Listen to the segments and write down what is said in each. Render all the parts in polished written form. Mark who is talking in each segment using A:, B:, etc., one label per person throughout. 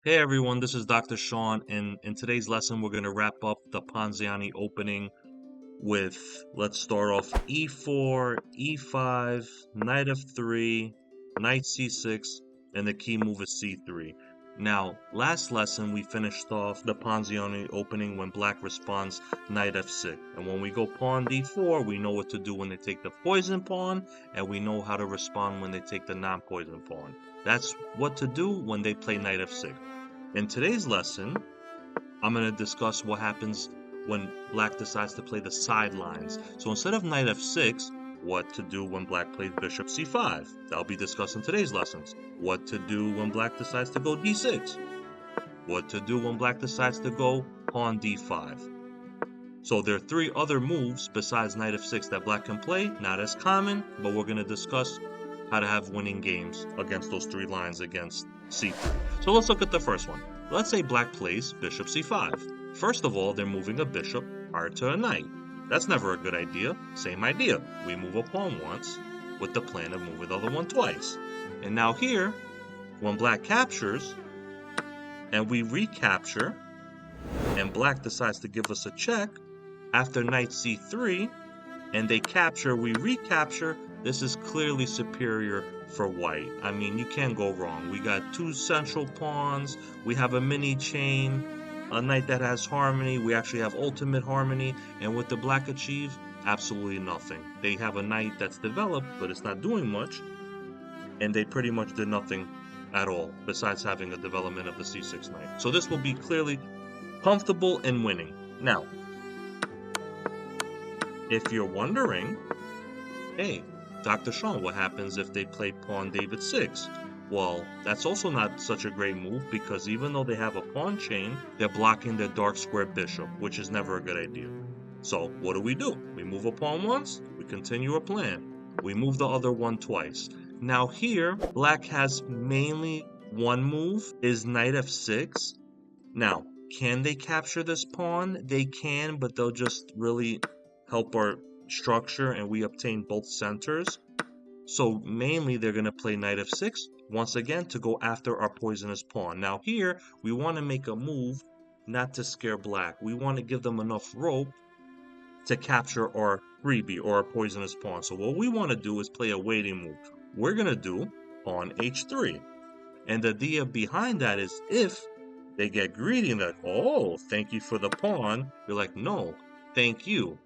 A: Hey everyone, this is Dr. Sean, and in today's lesson, we're going to wrap up the Ponziani opening with, let's start off e4, e5, knight f3, knight c6, and the key move is c3. Now, last lesson, we finished off the Ponziani opening when black responds knight f6. And when we go pawn d4, we know what to do when they take the poison pawn, and we know how to respond when they take the non-poison pawn. That's what to do when they play knight f6. In today's lesson, I'm going to discuss what happens when black decides to play the sidelines. So instead of knight f6, what to do when black plays bishop c5. That'll be discussed in today's lessons. What to do when black decides to go d6. What to do when black decides to go pawn d5. So there are three other moves besides knight f6 that black can play, not as common, but we're going to discuss how to have winning games against those three lines against c3. So let's look at the first one. Let's say black plays bishop c5. First of all, they're moving a bishop prior to a knight. That's never a good idea. Same idea. We move a pawn once with the plan of moving the other one twice. And now here, when black captures and we recapture, and black decides to give us a check after knight c3, and they capture, we recapture, this is clearly superior for white. I mean, you can't go wrong. We got two central pawns, we have a mini chain, a knight that has harmony, we actually have ultimate harmony, and what the black achieve? Absolutely nothing. They have a knight that's developed, but it's not doing much, and they pretty much did nothing at all, besides having a development of the c6 knight. So this will be clearly comfortable and winning. Now, if you're wondering, hey, Dr. Sean, what happens if they play pawn David 6? Well, that's also not such a great move because even though they have a pawn chain, they're blocking their dark square bishop, which is never a good idea. So what do? We move a pawn once, we continue our plan. We move the other one twice. Now here, black has mainly one move, is knight f6. Now, can they capture this pawn? They can, but they'll just really help our structure and we obtain both centers. So mainly they're going to play knight f6 once again to go after our poisonous pawn. Now here, we want to make a move not to scare black. We want to give them enough rope to capture our freebie or our poisonous pawn. So what we want to do is play a waiting move. We're going to do pawn h3. And the idea behind that is if they get greedy and like, oh, thank you for the pawn, you're like, no, thank you.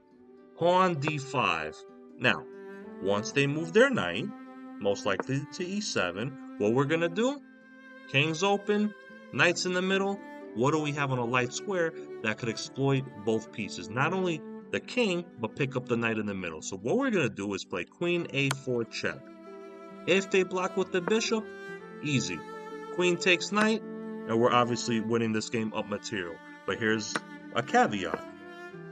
A: Pawn d5. Now, once they move their knight, most likely to e7, what we're going to do, king's open, knight's in the middle. What do we have on a light square that could exploit both pieces? Not only the king, but pick up the knight in the middle. So what we're going to do is play queen a4 check. If they block with the bishop, easy. Queen takes knight, and we're obviously winning this game up material. But here's a caveat.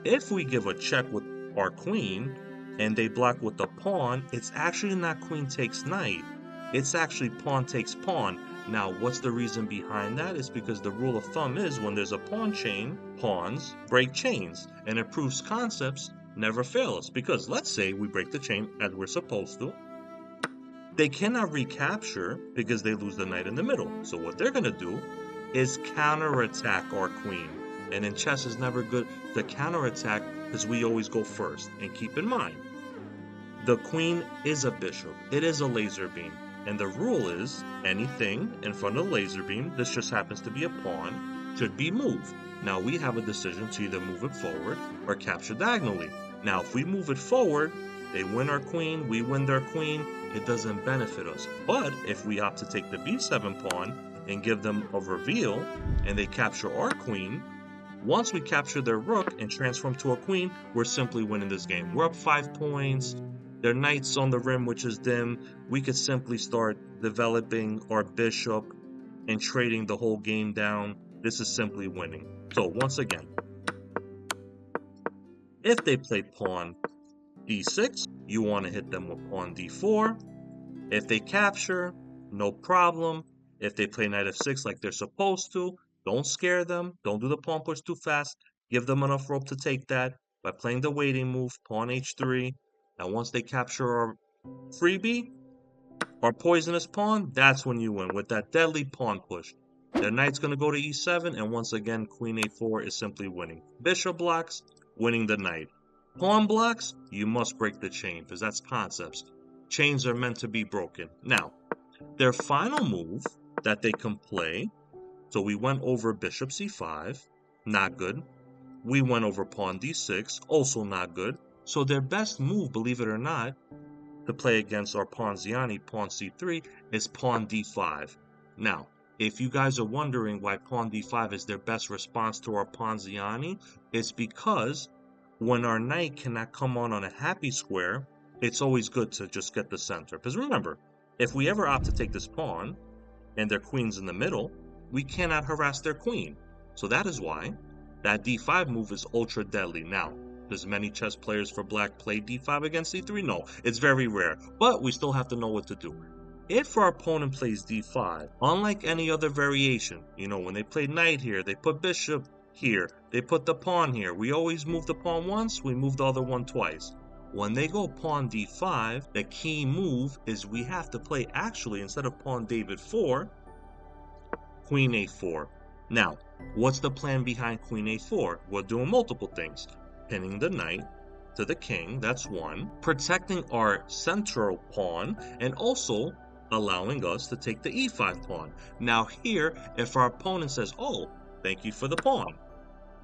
A: If we give a check with our queen, and they block with the pawn, it's actually not queen takes knight. It's actually pawn takes pawn. Now, what's the reason behind that? It's because the rule of thumb is when there's a pawn chain, pawns break chains. And it proves concepts never fail us. Because let's say we break the chain as we're supposed to. They cannot recapture because they lose the knight in the middle. So what they're going to do is counterattack our queen. And in chess, it's never good to counterattack because we always go first. And keep in mind, the queen is a bishop. It is a laser beam. And the rule is anything in front of the laser beam, this just happens to be a pawn, should be moved. Now we have a decision to either move it forward or capture diagonally. Now if we move it forward, they win our queen, we win their queen, it doesn't benefit us. But if we opt to take the b7 pawn and give them a reveal and they capture our queen, once we capture their rook and transform to a queen, we're simply winning this game. We're up 5 points. Their knight's on the rim, which is dim. We could simply start developing our bishop and trading the whole game down. This is simply winning. So once again, if they play pawn d6, you want to hit them with pawn d4. If they capture, no problem. If they play knight f6 like they're supposed to, don't scare them. Don't do the pawn push too fast. Give them enough rope to take that by playing the waiting move, pawn h3. And once they capture our freebie, our poisonous pawn, that's when you win with that deadly pawn push. Their knight's going to go to e7, and once again, queen a4 is simply winning. Bishop blocks, winning the knight. Pawn blocks, you must break the chain, because that's concepts. Chains are meant to be broken. Now, their final move that they can play, so we went over bishop c5, not good. We went over pawn d6, also not good. So their best move, believe it or not, to play against our Ponziani, pawn c3, is pawn d5. Now, if you guys are wondering why pawn d5 is their best response to our Ponziani, it's because when our knight cannot come on a happy square, it's always good to just get the center. Because remember, if we ever opt to take this pawn, and their queen's in the middle, we cannot harass their queen. So that is why that d5 move is ultra deadly. Now, does many chess players for black play d5 against c3? No, it's very rare, but we still have to know what to do. If our opponent plays d5, unlike any other variation, when they play knight here, they put bishop here, they put the pawn here. We always move the pawn once, we move the other one twice. When they go pawn d5, the key move is we have to play, actually, instead of pawn David 4, queen a4. Now, what's the plan behind queen a4? We're doing multiple things. Pinning the knight to the king, that's one. Protecting our central pawn, and also allowing us to take the e5 pawn. Now here, if our opponent says, oh, thank you for the pawn,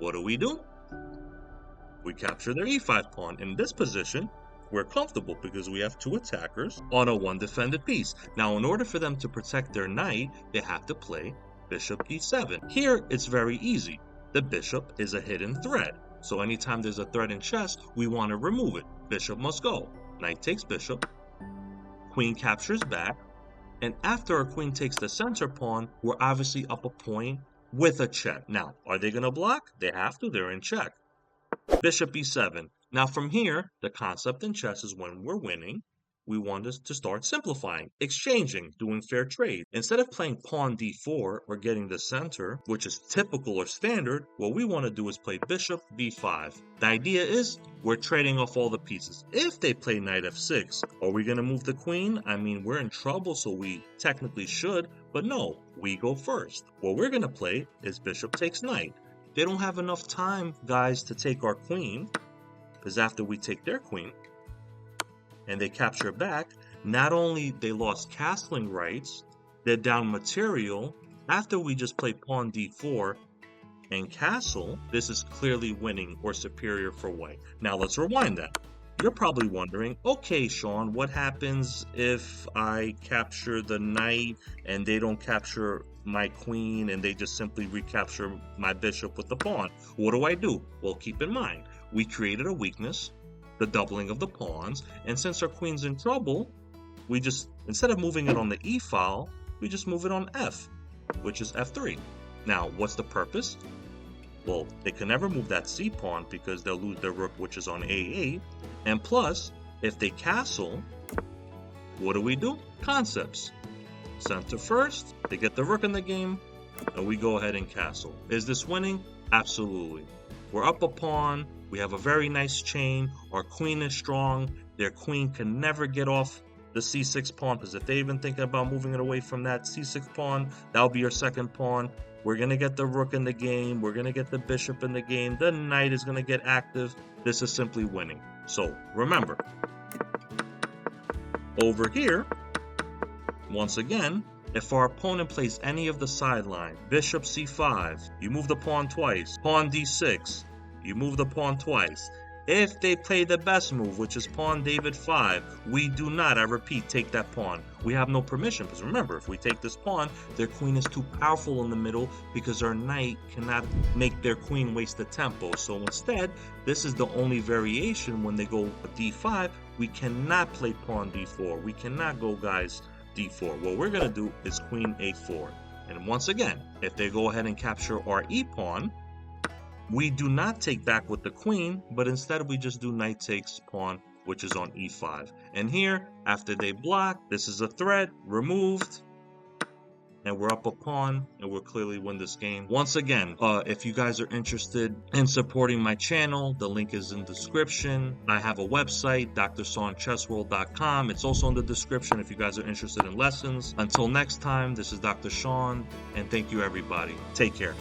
A: what do? We capture their e5 pawn. In this position, we're comfortable because we have two attackers on a one defended piece. Now, in order for them to protect their knight, they have to play bishop e7. Here, it's very easy. The bishop is a hidden threat. So anytime there's a threat in chess, we want to remove it. Bishop must go. Knight takes bishop. Queen captures back. And after our queen takes the center pawn, we're obviously up a point with a check. Now, are they going to block? They have to. They're in check. Bishop e7. Now from here, the concept in chess is when we're winning, we want us to start simplifying, exchanging, doing fair trade. Instead of playing pawn d4 or getting the center, which is typical or standard, what we want to do is play bishop b5. The idea is we're trading off all the pieces. If they play knight f6, are we going to move the queen? I mean, we're in trouble, so we technically should, but no, we go first. What we're going to play is bishop takes knight. They don't have enough time, guys, to take our queen, because after we take their queen and they capture back, not only they lost castling rights, they're down material. After we just play pawn d4 and castle, this is clearly winning or superior for white. Now let's rewind that. You're probably wondering, okay, Sean, what happens if I capture the knight and they don't capture my queen and they just simply recapture my bishop with the pawn? What do? Well, keep in mind, we created a weakness, the doubling of the pawns, and since our queen's in trouble, we just, instead of moving it on the e file, we just move it on f, which is f3. Now, what's the purpose? Well, they can never move that c pawn because they'll lose their rook, which is on a8. And plus, if they castle, what do? Concepts. Center first, they get the rook in the game, and we go ahead and castle. Is this winning? Absolutely. We're up a pawn, we have a very nice chain, our queen is strong, their queen can never get off the c6 pawn, because if they even think about moving it away from that c6 pawn, that'll be your second pawn. We're going to get the rook in the game, we're going to get the bishop in the game, the knight is going to get active. This is simply winning. So remember, over here, once again, if our opponent plays any of the sideline, bishop c5, you move the pawn twice, pawn d6, you move the pawn twice. If they play the best move, which is pawn David 5, we do not, I repeat, take that pawn. We have no permission, because remember, if we take this pawn, their queen is too powerful in the middle because our knight cannot make their queen waste the tempo. So instead, this is the only variation. When they go d5, we cannot play pawn d4. We cannot go, guys, d4. What we're going to do is queen a4. And once again, if they go ahead and capture our e-pawn, we do not take back with the queen, but instead we just do knight takes pawn, which is on e5. And here, after they block, this is a threat, removed. and we're up a pawn, and we'll clearly win this game. Once again, if you guys are interested in supporting my channel, the link is in the description. I have a website, drshawneldot.com. It's also in the description if you guys are interested in lessons. Until next time, this is Dr. Shawn, and thank you everybody. Take care.